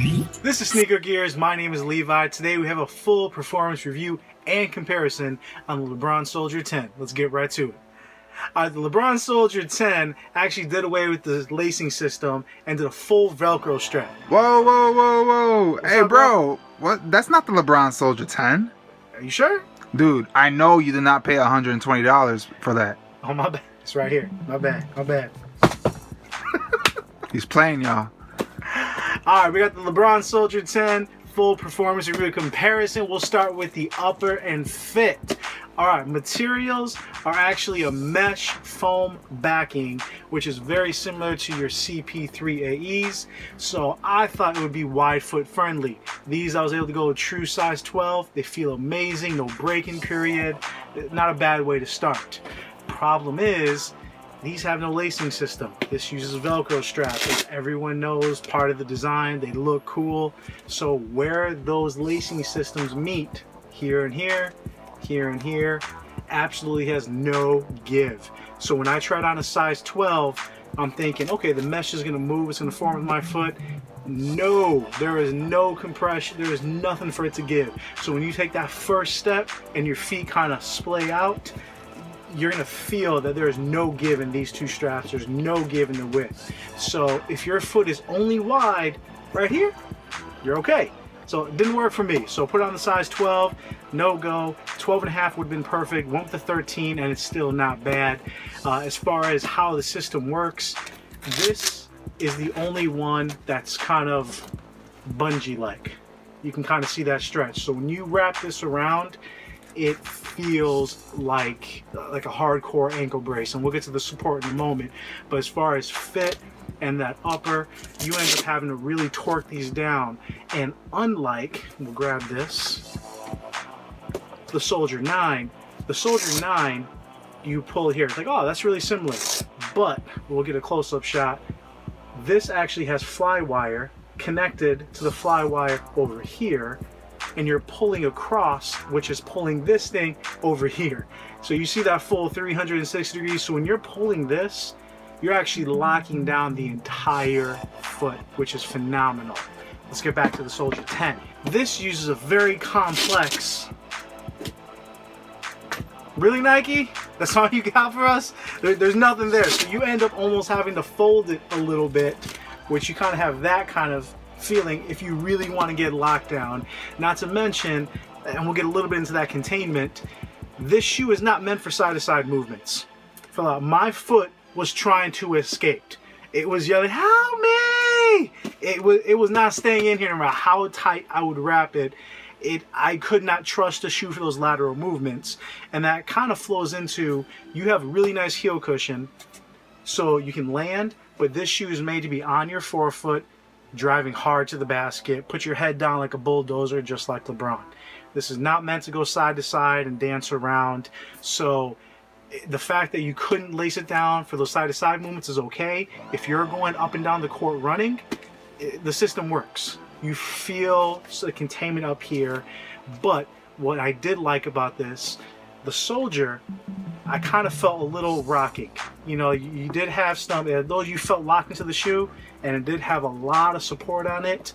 This is Sneaker Gears. My name is Levi. Today we have a full performance review and comparison on the LeBron Soldier 10. Let's get right to it. The LeBron Soldier 10 actually did away with the lacing system and did a full Velcro strap. Whoa, whoa, whoa, whoa. Hey, bro. What? That's not the LeBron Soldier 10. Are you sure? Dude, I know you did not pay $120 for that. Oh, my bad. It's right here. My bad. My bad. He's playing, y'all. Alright, we got the LeBron Soldier 10 full performance review comparison. We'll start with the upper and fit. Alright, materials are actually a mesh foam backing, which is very similar to your CP3 AEs. So I thought it would be wide foot friendly. These I was able to go with true size 12. They feel amazing, no break-in period. Not a bad way to start. Problem is, these have no lacing system. This uses Velcro straps, as everyone knows, part of the design. They look cool. So where those lacing systems meet, here and here, here and here, absolutely has no give. So when I tried on a size 12, I'm thinking, okay, the mesh is gonna move, it's gonna form with my foot. No, there is no compression, there is nothing for it to give. So when you take that first step and your feet kind of splay out, you're gonna feel that there is no give in these two straps. There's no give in the width. So if your foot is only wide right here, you're okay. So it didn't work for me. So put it on the size 12, no go. 12 and a half would have been perfect. Went with the 13 and it's still not bad. As far as how the system works, this is the only one that's kind of bungee-like. You can kind of see that stretch. So when you wrap this around, it feels like a hardcore ankle brace, and we'll get to the support in a moment. But as far as fit and that upper, you end up having to really torque these down. And unlike, we'll grab this, the Soldier 9, you pull here, it's like, oh, that's really similar. But we'll get a close-up shot. This actually has fly wire connected to the fly wire over here, and you're pulling across, which is pulling this thing over here. So you see that full 360 degrees. So when you're pulling this, you're actually locking down the entire foot, which is phenomenal. Let's get back to the Soldier 10. This uses a very complex... Really, Nike? That's all you got for us? There's nothing there. So you end up almost having to fold it a little bit, which you kind of have that kind of feeling if you really want to get locked down. Not to mention, and we'll get a little bit into that containment, this shoe is not meant for side-to-side movements. My foot was trying to escape. It was yelling, help me! It was not staying in here no matter how tight I would wrap it. I could not trust the shoe for those lateral movements. And that kind of flows into, you have really nice heel cushion, so you can land, but this shoe is made to be on your forefoot, driving hard to the basket. Put your head down like a bulldozer, just like LeBron. This is not meant to go side to side and dance around. So the fact that you couldn't lace it down for those side to side movements is okay. If you're going up and down the court running, the system works. You feel the containment up here. But what I did like about this, the Soldier, I kind of felt a little rocking. You know, you did have some, though you felt locked into the shoe, and it did have a lot of support on it,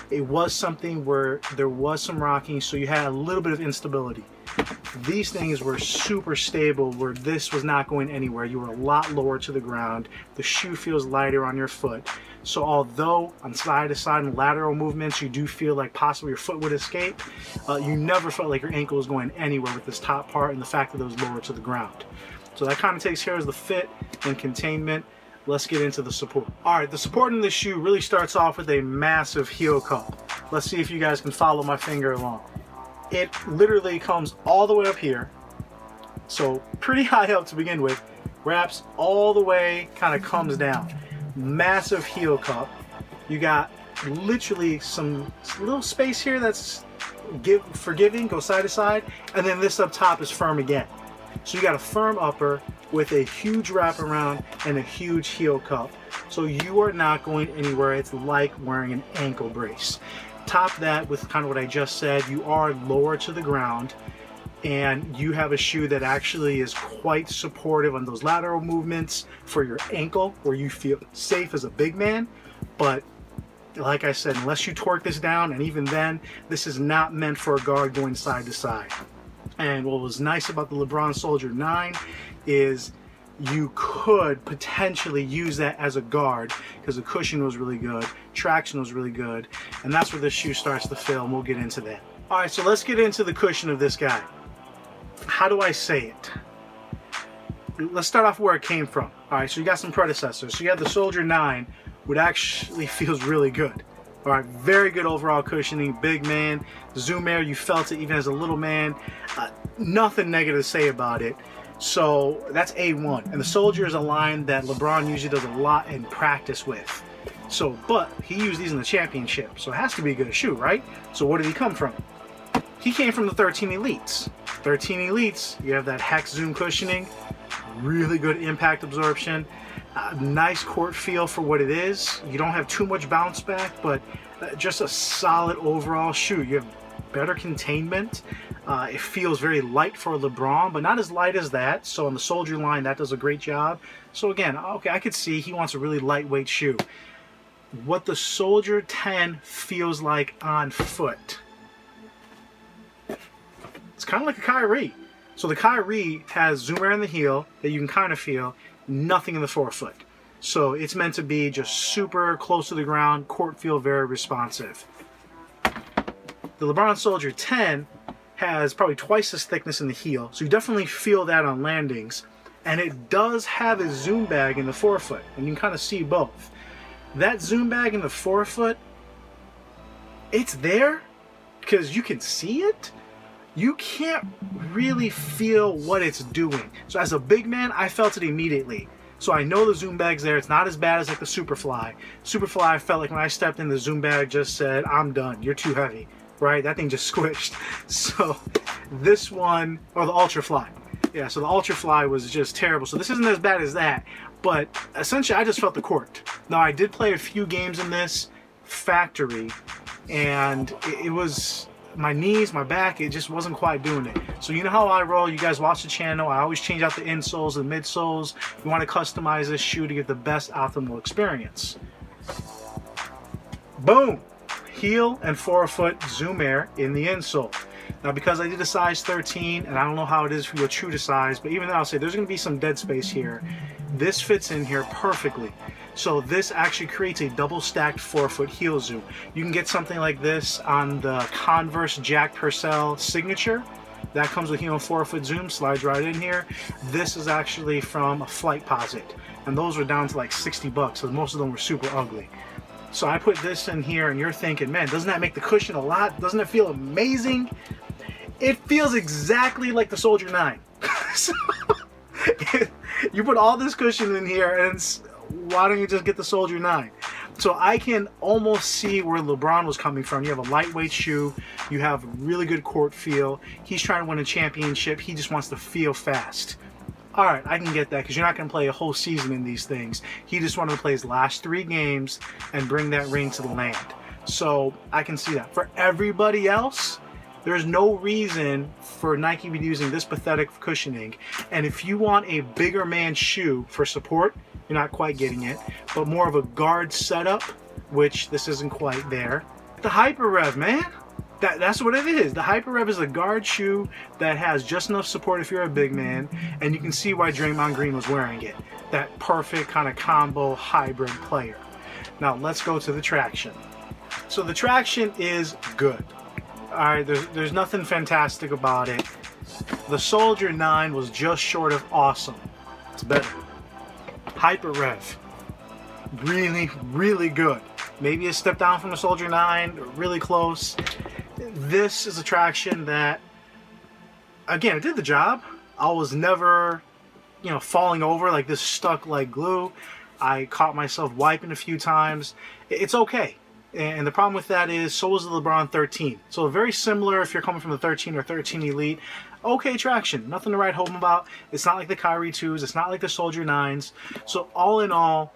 it was something where there was some rocking, so you had a little bit of instability. These things were super stable, where this was not going anywhere. You were a lot lower to the ground. The shoe feels lighter on your foot. So although on side-to-side and lateral movements you do feel like possibly your foot would escape, you never felt like your ankle was going anywhere with this top part and the fact that it was lower to the ground. So that kind of takes care of the fit and containment. Let's get into the support. Alright, the support in this shoe really starts off with a massive heel cup. Let's see if you guys can follow my finger along. It literally comes all the way up here, so pretty high up to begin with, wraps all the way, kind of comes down. Massive heel cup. You got literally some little space here that's forgiving, go side to side, and then this up top is firm again. So you got a firm upper with a huge wraparound and a huge heel cup. So you are not going anywhere. It's like wearing an ankle brace. Top that with kind of what I just said, you are lower to the ground, and you have a shoe that actually is quite supportive on those lateral movements for your ankle, where you feel safe as a big man. But like I said, unless you torque this down, and even then, this is not meant for a guard going side to side. And what was nice about the LeBron Soldier 9 is you could potentially use that as a guard because the cushion was really good, traction was really good, and that's where this shoe starts to fail, and we'll get into that. All right, so let's get into the cushion of this guy. How do I say it? Let's start off where it came from. All right, so you got some predecessors. So you have the Soldier 9, which actually feels really good. All right, very good overall cushioning, big man. Zoom Air, you felt it even as a little man. Nothing negative to say about it. So that's A1. And the Soldier is a line that LeBron usually does a lot in practice with. So, but he used these in the championship, so it has to be a good shoe, right? So where did he come from? He came from the 13 Elites. 13 Elites, you have that hex zoom cushioning, really good impact absorption, nice court feel for what it is. You don't have too much bounce back, but just a solid overall shoe. You have better containment. It feels very light for LeBron, but not as light as that. So on the Soldier line, that does a great job. So again, okay, I could see he wants a really lightweight shoe. What the Soldier 10 feels like on foot. It's kind of like a Kyrie. So the Kyrie has zoom air in the heel that you can kind of feel, nothing in the forefoot. So it's meant to be just super close to the ground, court feel very responsive. The LeBron Soldier 10 has probably twice as thickness in the heel, so you definitely feel that on landings. And it does have a zoom bag in the forefoot, and you can kind of see both. That zoom bag in the forefoot, it's there because you can see it. You can't really feel what it's doing. So as a big man, I felt it immediately. So I know the zoom bag's there. It's not as bad as like the Superfly. Superfly, I felt like when I stepped in, the zoom bag just said, I'm done. You're too heavy, right? That thing just squished. So this one, or the Ultrafly. Yeah, so the Ultrafly was just terrible. So this isn't as bad as that. But essentially, I just felt the court. Now, I did play a few games in this factory, and it was my knees, my back, it just wasn't quite doing it. So you know how I roll. You guys watch the channel. I always change out the insoles and midsoles. You want to customize this shoe to get the best optimal experience. Boom! Heel and forefoot zoom air in the insole. Now, because I did a size 13, and I don't know how it is for you true to size, but even then I'll say there's going to be some dead space here. This fits in here perfectly. So this actually creates a double stacked forefoot heel zoom. You can get something like this on the Converse Jack Purcell Signature. That comes with heel and forefoot zoom, slides right in here. This is actually from a Flight Posit, and those were down to like 60 bucks, so most of them were super ugly. So I put this in here, and you're thinking, man, doesn't that make the cushion a lot? Doesn't it feel amazing? It feels exactly like the Soldier 9. So, you put all this cushion in here, and why don't you just get the Soldier 9? So I can almost see where LeBron was coming from. You have a lightweight shoe. You have really good court feel. He's trying to win a championship. He just wants to feel fast. All right, I can get that because you're not going to play a whole season in these things. He just wanted to play his last 3 games and bring that ring to the land. So I can see that. For everybody else, there's no reason for Nike to be using this pathetic cushioning. And if you want a bigger man shoe for support, you're not quite getting it, but more of a guard setup, which this isn't quite there. The HyperRev, man. That's what it is. The HyperRev is a guard shoe that has just enough support if you're a big man, and you can see why Draymond Green was wearing it. That perfect kind of combo hybrid player. Now let's go to the traction. So the traction is good. All right, there's nothing fantastic about it. The Soldier 9 was just short of awesome. It's better. HyperRev, really, really good. Maybe a step down from the Soldier 9, really close. This is a traction that, again, it did the job. I was never, falling over like this stuck like glue. I caught myself wiping a few times. It's okay. And the problem with that is, so was the LeBron 13. So very similar if you're coming from the 13 or 13 Elite. Okay traction, nothing to write home about. It's not like the Kyrie 2s. It's not like the Soldier 9s. So all in all,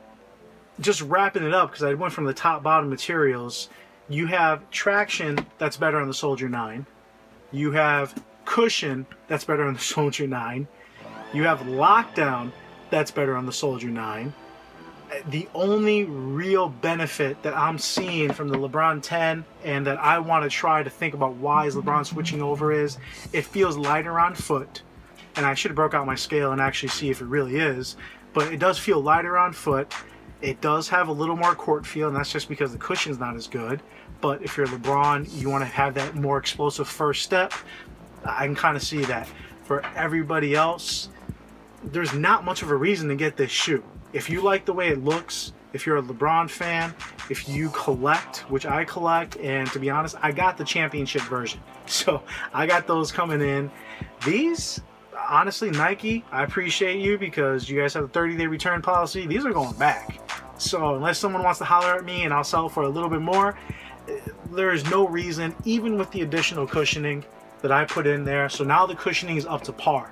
just wrapping it up, because I went from the top-bottom materials, you have traction that's better on the Soldier 9. You have cushion that's better on the Soldier 9. You have lockdown that's better on the Soldier 9. The only real benefit that I'm seeing from the LeBron 10 and that I want to try to think about why is LeBron switching over is it feels lighter on foot. And I should have broke out my scale and actually see if it really is. But it does feel lighter on foot. It does have a little more court feel, and that's just because the cushion's not as good. But if you're LeBron, you want to have that more explosive first step. I can kind of see that. For everybody else, there's not much of a reason to get this shoe. If you like the way it looks, if you're a LeBron fan, if you collect, which I collect, and to be honest, I got the championship version. So I got those coming in. These, honestly, Nike, I appreciate you because you guys have a 30-day return policy. These are going back. So unless someone wants to holler at me and I'll sell for a little bit more, there is no reason, even with the additional cushioning that I put in there. So now the cushioning is up to par.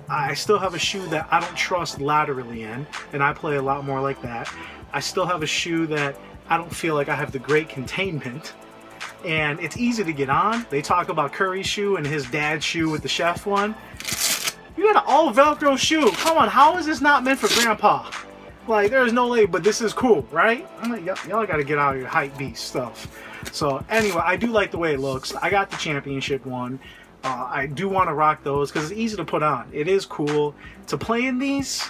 I still have a shoe that I don't trust laterally in, and I play a lot more like that. I still have a shoe that I don't feel like I have the great containment, and it's easy to get on. They talk about Curry's shoe and his dad's shoe with the chef one. You got an all Velcro shoe. Come on, how is this not meant for grandpa? Like, there's no way, but this is cool, right? Y'all gotta get out of your hype beast stuff. So anyway, I do like the way it looks. I got the championship one. I do want to rock those because it's easy to put on. It is cool. To play in these,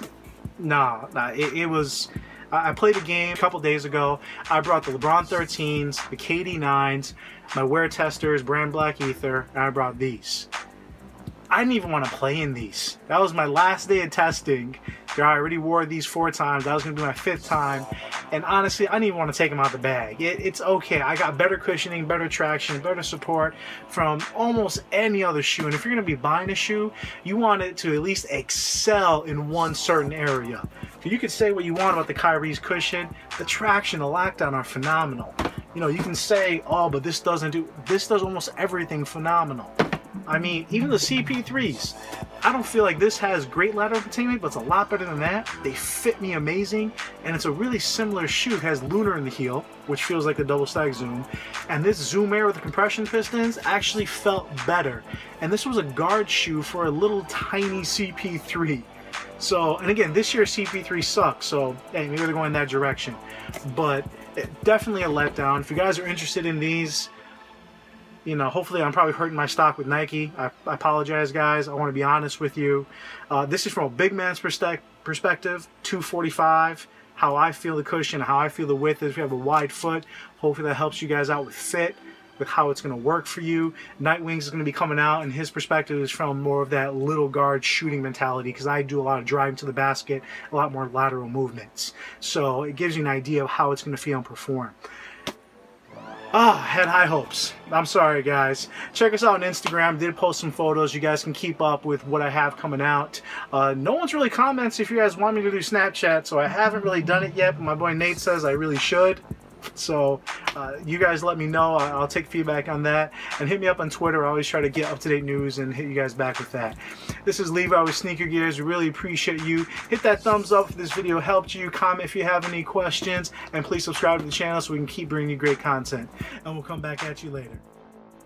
nah, it was... I played a game a couple days ago. I brought the LeBron 13s, the KD 9s, my wear testers, brand black ether, and I brought these. I didn't even want to play in these. That was my last day of testing. I already wore these 4 times. That was going to be my 5th time. And honestly, I didn't even want to take them out the bag. It's okay. I got better cushioning, better traction, better support from almost any other shoe. And if you're going to be buying a shoe, you want it to at least excel in one certain area. So you could say what you want about the Kyrie's cushion. The traction, the lockdown are phenomenal. You know, you can say, oh, but this does almost everything phenomenal. I mean, even the CP3s, I don't feel like this has great lateral containment, but it's a lot better than that. They fit me amazing, and it's a really similar shoe. It has lunar in the heel, which feels like a double stack zoom, and this Zoom Air with the compression pistons actually felt better. And this was a guard shoe for a little tiny CP3. So, and again, this year CP3 sucks, so hey, maybe they're going in that direction. But definitely a letdown. If you guys are interested in these, you know, hopefully I'm probably hurting my stock with Nike. I apologize, guys. I want to be honest with you. This is from a big man's perspective, 245, how I feel the cushion, how I feel the width is. If you have a wide foot, hopefully that helps you guys out with fit, with how it's going to work for you. Nightwings is going to be coming out, and his perspective is from more of that little guard shooting mentality because I do a lot of driving to the basket, a lot more lateral movements. So it gives you an idea of how it's going to feel and perform. Had high hopes. I'm sorry, guys. Check us out on Instagram. Did post some photos. You guys can keep up with what I have coming out. No one's really comments if you guys want me to do Snapchat, so I haven't really done it yet, but my boy Nate says I really should. So you guys let me know. I'll take feedback on that. And hit me up on Twitter. I always try to get up-to-date news and hit you guys back with that. This is Levi with Sneaker Gears. We really appreciate you. Hit that thumbs up if this video helped you. Comment if you have any questions. And please subscribe to the channel so we can keep bringing you great content. And we'll come back at you later.